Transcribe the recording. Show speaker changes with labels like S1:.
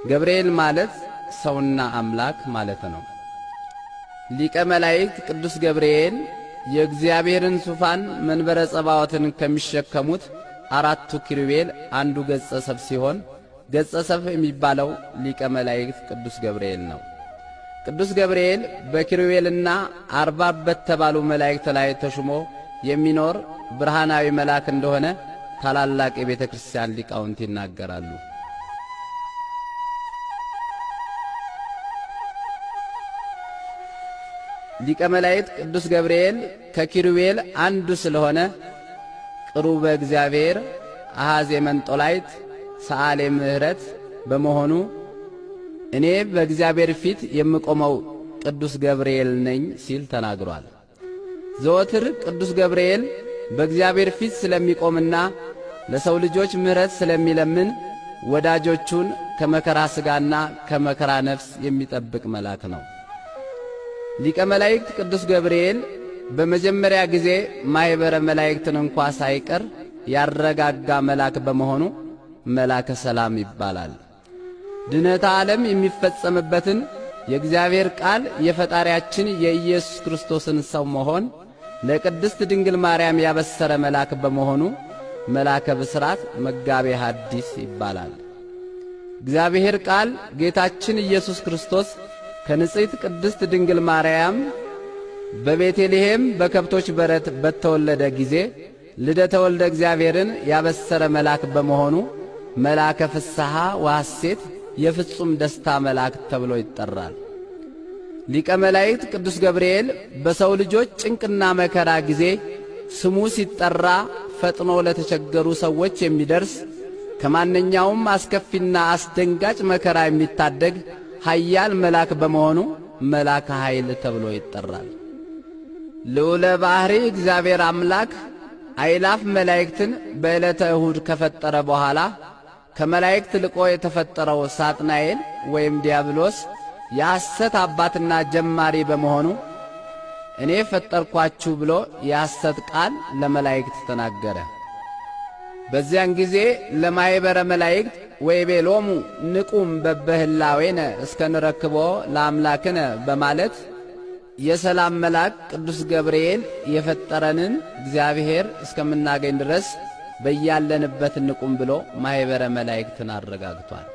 S1: ገብርኤል ማለት ሰውና አምላክ ማለት ነው። ሊቀ መላእክት ቅዱስ ገብርኤል የእግዚአብሔርን ዙፋን መንበረ ጸባዖትን ከሚሸከሙት አራቱ ኪሩቤል አንዱ ገጸ ሰብ ሲሆን ገጸ ሰብ የሚባለው ሊቀ መላእክት ቅዱስ ገብርኤል ነው። ቅዱስ ገብርኤል በኪሩቤልና አርባብ በተባሉ መላእክት ላይ ተሹሞ የሚኖር ብርሃናዊ መልአክ እንደሆነ ታላላቅ የቤተ ክርስቲያን ሊቃውንት ይናገራሉ። ሊቀ መላእክት ቅዱስ ገብርኤል ከኪሩቤል አንዱ ስለሆነ ቅሩበ እግዚአብሔር አሐዜ መንጦላይት ሰዓሌ ምሕረት በመሆኑ እኔ በእግዚአብሔር ፊት የምቆመው ቅዱስ ገብርኤል ነኝ ሲል ተናግሯል። ዘወትር ቅዱስ ገብርኤል በእግዚአብሔር ፊት ስለሚቆምና ለሰው ልጆች ምሕረት ስለሚለምን ወዳጆቹን ከመከራ ሥጋና ከመከራ ነፍስ የሚጠብቅ መልአክ ነው። ሊቀ መላእክት ቅዱስ ገብርኤል በመጀመሪያ ጊዜ ማኅበረ መላእክትን እንኳ ሳይቀር ያረጋጋ መልአክ በመሆኑ መልአከ ሰላም ይባላል። ድኅነተ ዓለም የሚፈጸምበትን የእግዚአብሔር ቃል የፈጣሪያችን የኢየሱስ ክርስቶስን ሰው መሆን ለቅድስት ድንግል ማርያም ያበሰረ መልአክ በመሆኑ መልአከ ብስራት መጋቤ ሐዲስ ይባላል። እግዚአብሔር ቃል ጌታችን ኢየሱስ ክርስቶስ ከንጽሕት ቅድስት ድንግል ማርያም በቤተልሔም በከብቶች በረት በተወለደ ጊዜ ልደተ ወልደ እግዚአብሔርን ያበሰረ መልአክ በመሆኑ መልአከ ፍስሐ ወሐሴት የፍጹም ደስታ መልአክ ተብሎ ይጠራል። ሊቀ መላእክት ቅዱስ ገብርኤል በሰው ልጆች ጭንቅና መከራ ጊዜ ስሙ ሲጠራ ፈጥኖ ለተቸገሩ ሰዎች የሚደርስ ከማንኛውም አስከፊና አስደንጋጭ መከራ የሚታደግ ኃያል መልአክ በመሆኑ መልአከ ኃይል ተብሎ ይጠራል። ልዑለ ባሕሪ እግዚአብሔር አምላክ አእላፍ መላእክትን በዕለተ እሁድ ከፈጠረ በኋላ ከመላእክት ልቆ የተፈጠረው ሳጥናኤል ወይም ዲያብሎስ የሐሰት አባትና ጀማሪ በመሆኑ እኔ ፈጠርኳችሁ ብሎ የሐሰት ቃል ለመላእክት ተናገረ። በዚያን ጊዜ ለማኅበረ መላእክት ወይቤሎሙ ንቁም በበህላዌነ እስከ ንረክቦ ለአምላክነ በማለት የሰላም መልአክ ቅዱስ ገብርኤል የፈጠረንን እግዚአብሔር እስከምናገኝ ድረስ በያለንበት ንቁም ብሎ ማኅበረ መላእክትን አረጋግቷል።